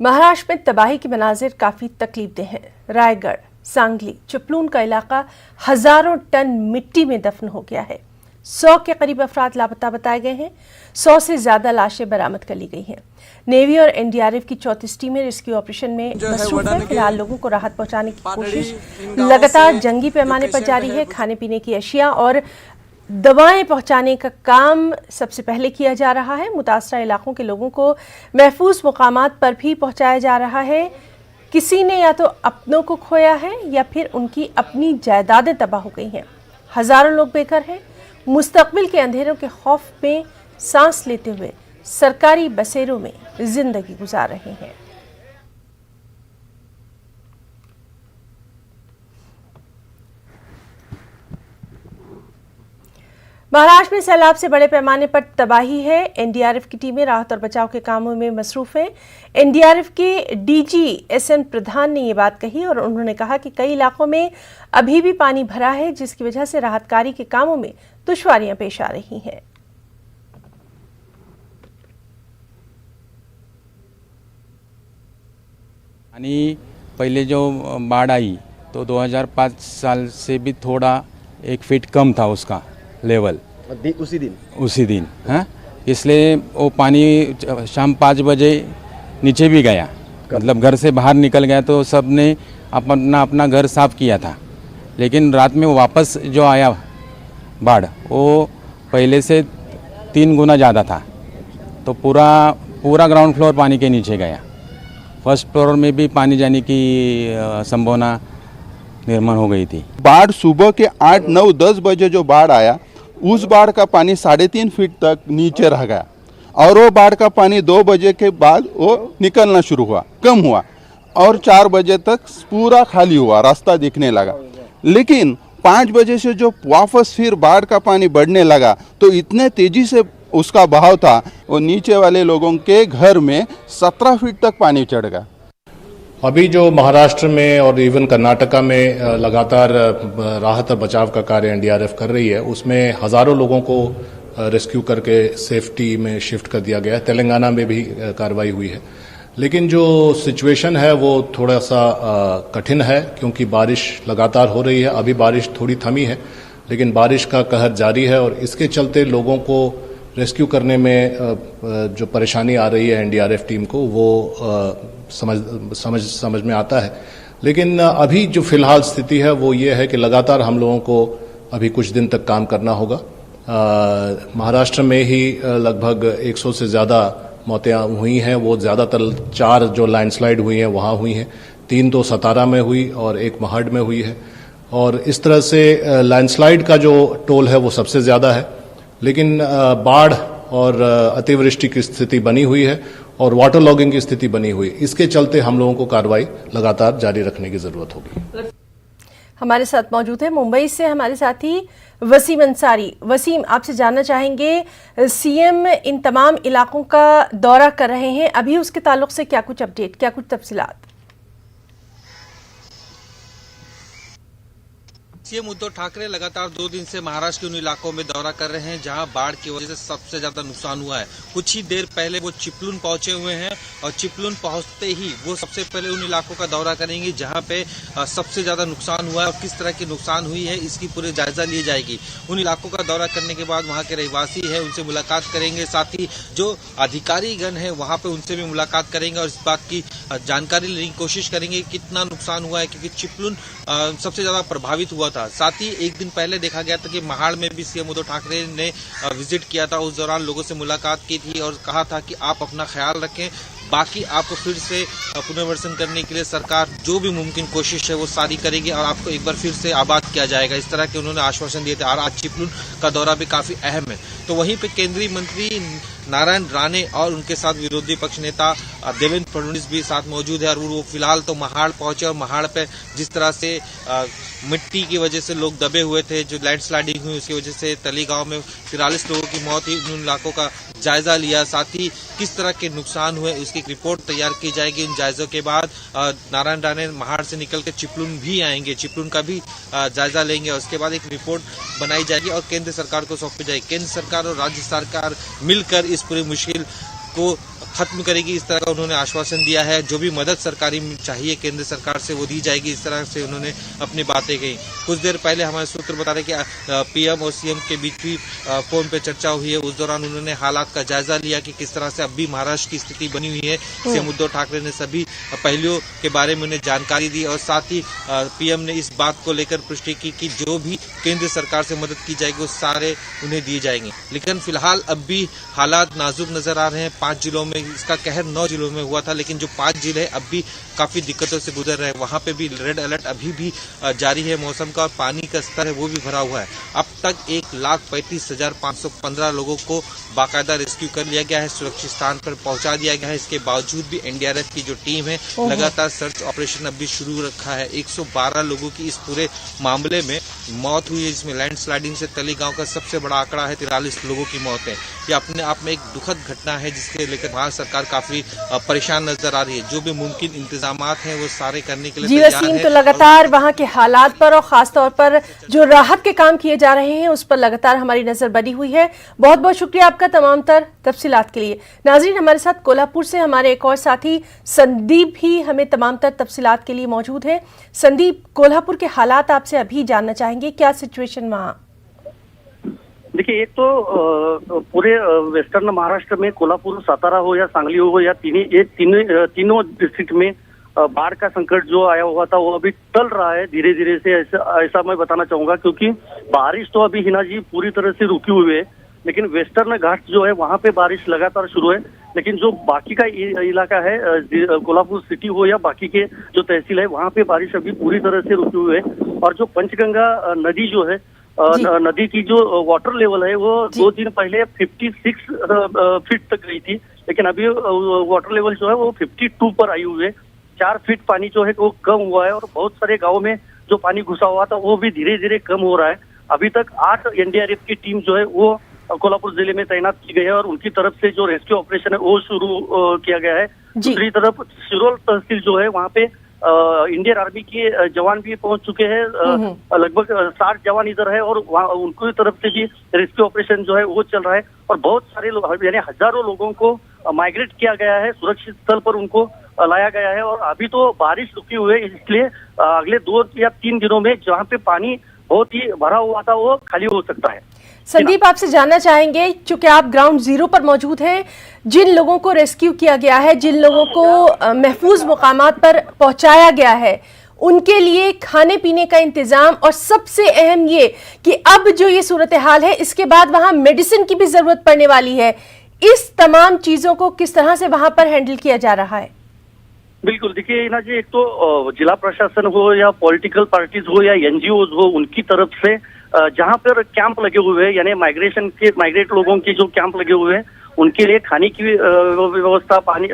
महाराष्ट्र में तबाही के मनाजिर काफी तकलीफदेह हैं। रायगढ़, सांगली, चिपलून का इलाका हजारों टन मिट्टी में दफन हो गया है। 100 के करीब अफराद लापता बताए गए हैं। 100 से ज्यादा लाशें बरामद कर ली गई हैं। नेवी और एनडीआरएफ की 34 टीमें रेस्क्यू ऑपरेशन में मसरूफ हैं। फिलहाल लोगों को राहत पहुंचाने की कोशिश लगातार जंगी पैमाने पर जारी है। खाने पीने की अशिया और दवाएं पहुंचाने का काम सबसे पहले किया जा रहा है। मुतासरा इलाकों के लोगों को महफूज मुकामात पर भी पहुंचाया जा रहा है। किसी ने या तो अपनों को खोया है या फिर उनकी अपनी जायदादें तबाह हो गई हैं। हजारों लोग बेघर हैं। मुस्तकबिल के अंधेरों के खौफ में सांस लेते हुए सरकारी बसेरों में जिंदगी गुजार रहे हैं। महाराष्ट्र में सैलाब से बड़े पैमाने पर तबाही है। एनडीआरएफ की टीमें राहत और बचाव के कामों में मसरूफ हैं। एनडीआरएफ के डीजी एसएन प्रधान ने ये बात कही और उन्होंने कहा कि कई इलाकों में अभी भी पानी भरा है, जिसकी वजह से राहत कार्य के कामों में दुश्वारियां पेश आ रही हैं। पानी पहले जो बाढ़ आई तो 2005 साल से भी थोड़ा 1 फीट कम था उसका लेवल उसी दिन हाँ, इसलिए वो पानी शाम 5 बजे नीचे भी गया, मतलब घर से बाहर निकल गया तो सब ने अपना घर साफ किया था। लेकिन रात में वापस जो आया बाढ़ वो पहले से 3 गुना ज़्यादा था, तो पूरा ग्राउंड फ्लोर पानी के नीचे गया। फर्स्ट फ्लोर में भी पानी जाने की संभावना निर्माण हो गई थी। बाढ़ सुबह के 8, 9, 10 बजे जो बाढ़ आया, उस बाढ़ का पानी 3.5 फीट तक नीचे रह गया और वो बाढ़ का पानी 2 बजे के बाद वो निकलना शुरू हुआ, कम हुआ और 4 बजे तक पूरा खाली हुआ, रास्ता दिखने लगा। लेकिन 5 बजे से जो वापस फिर बाढ़ का पानी बढ़ने लगा तो इतने तेजी से उसका बहाव था, वो नीचे वाले लोगों के घर में 17 फीट तक पानी चढ़ गया। अभी जो महाराष्ट्र में और इवन कर्नाटका में लगातार राहत और बचाव का कार्य एनडीआरएफ कर रही है, उसमें हजारों लोगों को रेस्क्यू करके सेफ्टी में शिफ्ट कर दिया गया है। तेलंगाना में भी कार्रवाई हुई है। लेकिन जो सिचुएशन है वो थोड़ा सा कठिन है, क्योंकि बारिश लगातार हो रही है। अभी बारिश थोड़ी थमी है, लेकिन बारिश का कहर जारी है और इसके चलते लोगों को रेस्क्यू करने में जो परेशानी आ रही है एनडीआरएफ टीम को, वो समझ में आता है। लेकिन अभी जो फिलहाल स्थिति है वो ये है कि लगातार हम लोगों को अभी कुछ दिन तक काम करना होगा। महाराष्ट्र में ही लगभग 100 से ज़्यादा मौतें हुई हैं। वो ज़्यादातर 4 जो लैंडस्लाइड हुई हैं वहाँ हुई हैं, 3 तो सतारा में हुई और 1 महड में हुई है। और इस तरह से लैंडस्लाइड का जो टोल है वो सबसे ज़्यादा है। लेकिन बाढ़ और अतिवृष्टि की स्थिति बनी हुई है और वाटर लॉगिंग की स्थिति बनी हुई है। इसके चलते हम लोगों को कार्रवाई लगातार जारी रखने की जरूरत होगी। हमारे साथ मौजूद है मुंबई से हमारे साथी वसीम अंसारी। वसीम, आपसे जानना चाहेंगे, सीएम इन तमाम इलाकों का दौरा कर रहे हैं, अभी उसके ताल्लुक से क्या कुछ अपडेट, क्या कुछ तफसीलात? सीएम उद्धव ठाकरे लगातार 2 दिन से महाराष्ट्र के उन इलाकों में दौरा कर रहे हैं जहां बाढ़ की वजह से सबसे ज्यादा नुकसान हुआ है। कुछ ही देर पहले वो चिपलून पहुंचे हुए हैं और चिपलून पहुंचते ही वो सबसे पहले उन इलाकों का दौरा करेंगे जहां पे सबसे ज्यादा नुकसान हुआ है और किस तरह की नुकसान हुई है इसकी पूरी जायजा ली जाएगी। उन इलाकों का दौरा करने के बाद वहां के रहवासी है उनसे मुलाकात करेंगे, साथ ही जो अधिकारीगण है वहां पे उनसे भी मुलाकात करेंगे और इस बात की जानकारी लेने की कोशिश करेंगे कितना नुकसान हुआ है, क्योंकि चिपलून सबसे ज्यादा प्रभावित हुआ था। साथ ही एक दिन पहले देखा गया था कि महाड़ में भी सीएम उद्धव ठाकरे ने विजिट किया था। उस दौरान लोगों से मुलाकात की थी और कहा था कि आप अपना ख्याल रखें, बाकी आपको फिर से पुनर्वसन करने के लिए सरकार जो भी मुमकिन कोशिश है वो सारी करेगी और आपको एक बार फिर से आबाद किया जाएगा। इस तरह के उन्होंने आश्वासन दिए थे और आज चिपलून का दौरा भी काफी अहम है। तो वहीं पे केंद्रीय मंत्री नारायण राणे और उनके साथ विरोधी पक्ष नेता देवेंद्र फडणवीस भी साथ मौजूद है और वो फिलहाल तो महाड़ पहुंचे और महाड़ पे जिस तरह से मिट्टी की वजह से लोग दबे हुए थे, जो लैंडस्लाइडिंग हुई उसकी वजह से तली गांव में 43 लोगों की मौत हुई, उन इलाकों का जायजा लिया। साथ ही किस तरह के नुकसान हुए उसकी एक रिपोर्ट तैयार की जाएगी। इन जायजों के बाद नारायण राणे महाड़ से निकल के चिपलून भी आएंगे, चिपलून का भी जायजा लेंगे और उसके बाद एक रिपोर्ट बनाई जाएगी और केंद्र सरकार को सौंपी जाएगी। केंद्र सरकार और राज्य सरकार मिलकर इस पूरी मुश्किल को खत्म करेगी, इस तरह का उन्होंने आश्वासन दिया है। जो भी मदद सरकारी चाहिए केंद्र सरकार से वो दी जाएगी, इस तरह से उन्होंने अपनी बातें कही। कुछ देर पहले हमारे सूत्र बता रहे कि पीएम और सीएम के बीच भी फोन पे चर्चा हुई है। उस दौरान उन्होंने हालात का जायजा लिया कि किस तरह से अब भी महाराष्ट्र की स्थिति बनी हुई है। सीएम उद्धव ठाकरे ने सभी पहलुओं के बारे में उन्हें जानकारी दी और साथ ही पीएम ने इस बात को लेकर पुष्टि की कि जो भी केंद्र सरकार से मदद की जाएगी वो सारे उन्हें दिए जाएंगे। लेकिन फिलहाल अब भी हालात नाजुक नजर आ रहे हैं। 5 जिलों में इसका कहर 9 जिलों में हुआ था, लेकिन जो 5 जिले अब भी काफी दिक्कतों से गुजर रहे हैं। वहां पे भी रेड अलर्ट अभी भी जारी है मौसम का, और पानी का स्तर है वो भी भरा हुआ है। अब तक 1,35,515 लोगों को बाकायदा रेस्क्यू कर लिया गया है, सुरक्षित स्थान पर पहुंचा दिया गया है। इसके बावजूद भी एनडीआरएफ की जो टीम है लगातार सर्च ऑपरेशन अब भी शुरू रखा है। 112 लोगों की इस पूरे मामले में मौत हुई है, जिसमें लैंडस्लाइडिंग से तली गांव का सबसे बड़ा आंकड़ा है। 43 लोगों की मौत है। ये अपने आप में एक दुखद घटना है, जिसके लेकर भारत सरकार काफी परेशान नजर आ रही है। जो भी मुमकिन इंतजामात हैं वो सारे करने के लिए जी तैयार वसीम, है। तो लगातार वहां के हालात पर और खासतौर पर जो राहत के काम किए जा रहे हैं उस पर लगातार हमारी नजर बनी हुई है। बहुत बहुत शुक्रिया आपका तमाम तर तफसीलात के लिए। नाज़रीन, हमारे साथ कोल्हापुर से हमारे एक और साथी संदीप भी हमें तमाम तर तफसीलात के लिए मौजूद है। संदीप, कोल्हापुर के हालात आपसे अभी जानना चाहेंगे, क्या सिचुएशन वहाँ? देखिए, एक तो पूरे वेस्टर्न महाराष्ट्र में कोल्हापुर, सातारा हो या सांगली हो या तीनों डिस्ट्रिक्ट में बाढ़ का संकट जो आया हुआ था वो अभी टल रहा है धीरे धीरे से। ऐसा मैं बताना चाहूंगा, क्योंकि बारिश तो अभी हिना जी पूरी तरह से रुकी हुई है, लेकिन वेस्टर्न घाट जो है वहां पे बारिश लगातार शुरू है। लेकिन जो बाकी का इलाका है, कोल्हापुर सिटी हो या बाकी के जो तहसील है, वहां पे बारिश अभी पूरी तरह से रुकी हुई है। और जो पंचगंगा नदी जो है, नदी की जो वाटर लेवल है वो 2 दिन पहले 56 फीट तक गई थी, लेकिन अभी वाटर लेवल जो है वो 52 पर आई हुई है। 4 फीट पानी जो है वो कम हुआ है, और बहुत सारे गाँव में जो पानी घुसा हुआ था वो भी धीरे धीरे कम हो रहा है। अभी तक 8 एनडीआरएफ की टीम जो है वो कोल्हापुर जिले में तैनात की गई है, और उनकी तरफ से जो रेस्क्यू ऑपरेशन है वो शुरू किया गया है। दूसरी तरफ शिरोल तहसील जो है वहाँ पे इंडियन आर्मी के जवान भी पहुंच चुके हैं। लगभग 60 जवान इधर है, और वहाँ उनकी तरफ से भी रेस्क्यू ऑपरेशन जो है वो चल रहा है। और बहुत सारे लोग, यानी हजारों लोगों को माइग्रेट किया गया है, सुरक्षित स्थल पर उनको लाया गया है। और अभी तो बारिश रुकी हुई है, इसलिए अगले 2 या 3 दिनों में जहाँ पे पानी बहुत ही भरा हुआ था वो खाली हो सकता है। संदीप, आपसे जानना चाहेंगे, चूंकि आप ग्राउंड जीरो पर मौजूद हैं, जिन लोगों को रेस्क्यू किया गया है, जिन लोगों को महफूज मुकामात पर पहुंचाया गया है, उनके लिए खाने पीने का इंतजाम, और सबसे अहम ये कि अब जो ये सूरत हाल है इसके बाद वहां मेडिसिन की भी जरूरत पड़ने वाली है, इस तमाम चीजों को किस तरह से वहां पर हैंडल किया जा रहा है? बिल्कुल, देखिए ना जी, एक तो जिला प्रशासन हो या पॉलिटिकल पार्टीज हो या एनजीओ हो, उनकी तरफ से जहां पर कैंप लगे हुए हैं, यानी माइग्रेट लोगों के जो कैंप लगे हुए हैं, उनके लिए खाने की व्यवस्था, पानी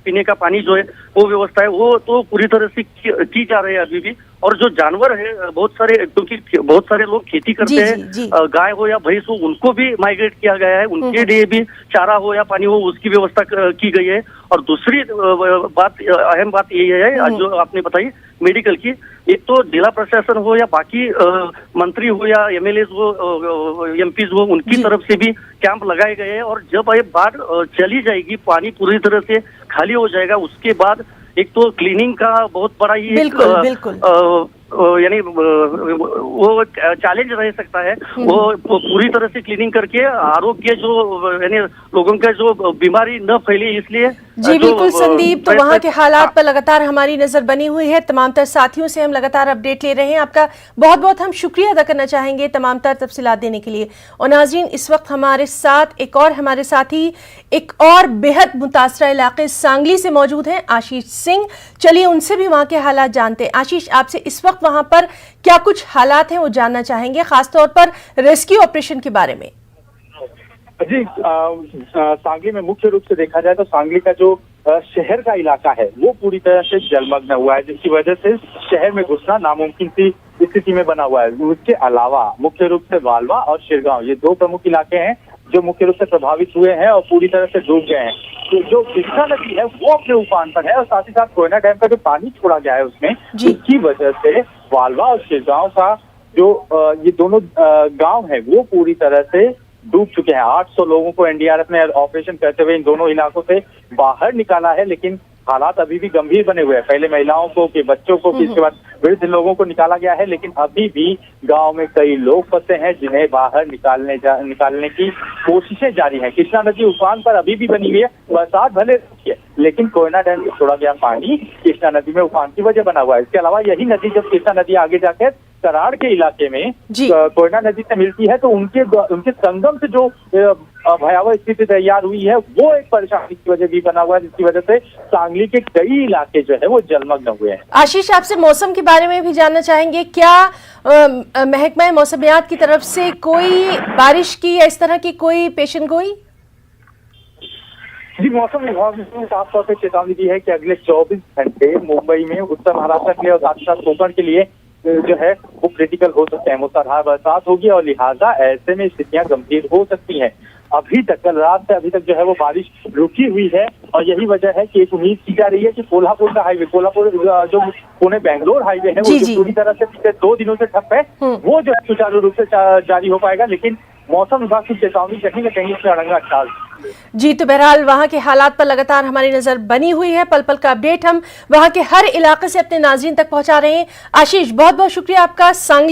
पीने का पानी जो है वो व्यवस्था है वो तो पूरी तरह से की जा रही है अभी भी। और जो जानवर है, बहुत सारे, क्योंकि बहुत सारे लोग खेती करते हैं, गाय हो या भैंस हो, उनको भी माइग्रेट किया गया है। उनके लिए भी चारा हो या पानी हो उसकी व्यवस्था की गई है। और दूसरी बात, अहम बात ये है जो आपने बताई मेडिकल की, एक तो जिला प्रशासन हो या बाकी मंत्री हो या एमएलए हो, एमपीज हो, उनकी तरफ से भी कैंप लगाए गए हैं। और जब ये बाढ़ चली जाएगी, पानी पूरी तरह से खाली हो जाएगा, उसके बाद एक तो क्लीनिंग का बहुत बड़ा ही बिल्कुल यानी वो चैलेंज रह सकता है। वो पूरी तरह से क्लीनिंग करके आरोग्य जो यानी लोगों का जो बीमारी न फैले, इसलिए जी बिल्कुल संदीप, तो वहाँ के हालात पर लगातार हमारी नजर बनी हुई है। तमाम तर साथियों से हम लगातार अपडेट ले रहे हैं। आपका बहुत बहुत हम शुक्रिया अदा करना चाहेंगे तमाम तर तफसीलात देने के लिए। और नाज़रीन, इस वक्त हमारे साथ एक और हमारे साथी एक और बेहद मुतासरा इलाके सांगली से मौजूद हैं, आशीष सिंह। चलिए उनसे भी वहाँ के हालात जानते हैं। आशीष, आपसे इस वक्त वहाँ पर क्या कुछ हालात हैं वो जानना चाहेंगे, खासतौर पर रेस्क्यू ऑपरेशन के बारे में। जी, सांगली में मुख्य रूप से देखा जाए तो सांगली का जो शहर का इलाका है वो पूरी तरह से जलमग्न हुआ है, जिसकी वजह से शहर में घुसना नामुमकिन सी स्थिति में बना हुआ है। उसके अलावा मुख्य रूप से वालवा और शिरगांव, ये 2 प्रमुख इलाके हैं जो मुख्य रूप से प्रभावित हुए हैं और पूरी तरह से डूब गए हैं। तो जो कृष्णा नदी है वो अपने उफान पर है, और साथ ही साथ कोयना डैम का जो पानी छोड़ा गया है उसमें, उसकी वजह से वालवा और शिरगांव का जो ये दोनों गांव है वो पूरी तरह से डूब चुके हैं। 800 लोगों को एनडीआरएफ ने ऑपरेशन करते हुए इन दोनों इलाकों से बाहर निकाला है, लेकिन हालात अभी भी गंभीर बने हुए हैं। पहले महिलाओं को, फिर बच्चों को, फिर इसके बाद वृद्ध लोगों को निकाला गया है, लेकिन अभी भी गांव में कई लोग फंसे हैं जिन्हें बाहर निकालने की कोशिशें जारी हैं। कृष्णा नदी उफान पर अभी भी बनी हुई है। बरसात भले रुकी है, लेकिन कोयना डैम से छोड़ा गया पानी कृष्णा नदी में उफान की वजह बना हुआ है। इसके अलावा यही नदी, जब कृष्णा नदी आगे जाकर कराड़ के इलाके में कोयना नदी से मिलती है, तो उनके संगम से जो भयावह स्थिति तैयार हुई है, वो एक परेशानी की वजह भी बना हुआ है, जिसकी वजह से सांगली के कई इलाके जो है वो जलमग्न हुए हैं। आशीष, आपसे मौसम के बारे में भी जानना चाहेंगे। क्या महकमा मौसमियात की तरफ से कोई बारिश की या इस तरह की कोई पेशन गोई? जी, मौसम विभाग ने साफ तौर पर चेतावनी दी है कि अगले 24 घंटे मुंबई में, उत्तर महाराष्ट्र के लिए और साथ ही साथ कोंकण के लिए जो है वो क्रिटिकल हो सकते हैं। मूसलाधार बरसात होगी और लिहाजा ऐसे में स्थितियां गंभीर हो सकती हैं। अभी तक, कल रात से अभी तक जो है वो बारिश रुकी हुई है, और यही वजह है कि एक उम्मीद की जा रही है कि कोल्हापुर का हाईवे, कोल्हापुर जो पुणे बेंगलोर हाईवे है, वो जो पूरी तरह से पिछले 2 दिनों से ठप है, वो जो है सुचारू रूप से जारी हो पाएगा। लेकिन मौसम विभाग की चेतावनी कहीं न कहीं इसमें अड़ंगा डाल जी। तो बहरहाल वहां के हालात पर लगातार हमारी नजर बनी हुई है। पल पल का अपडेट हम वहां के हर इलाके से अपने नाज़रीन तक पहुंचा रहे हैं। आशीष, बहुत बहुत शुक्रिया आपका। सांगली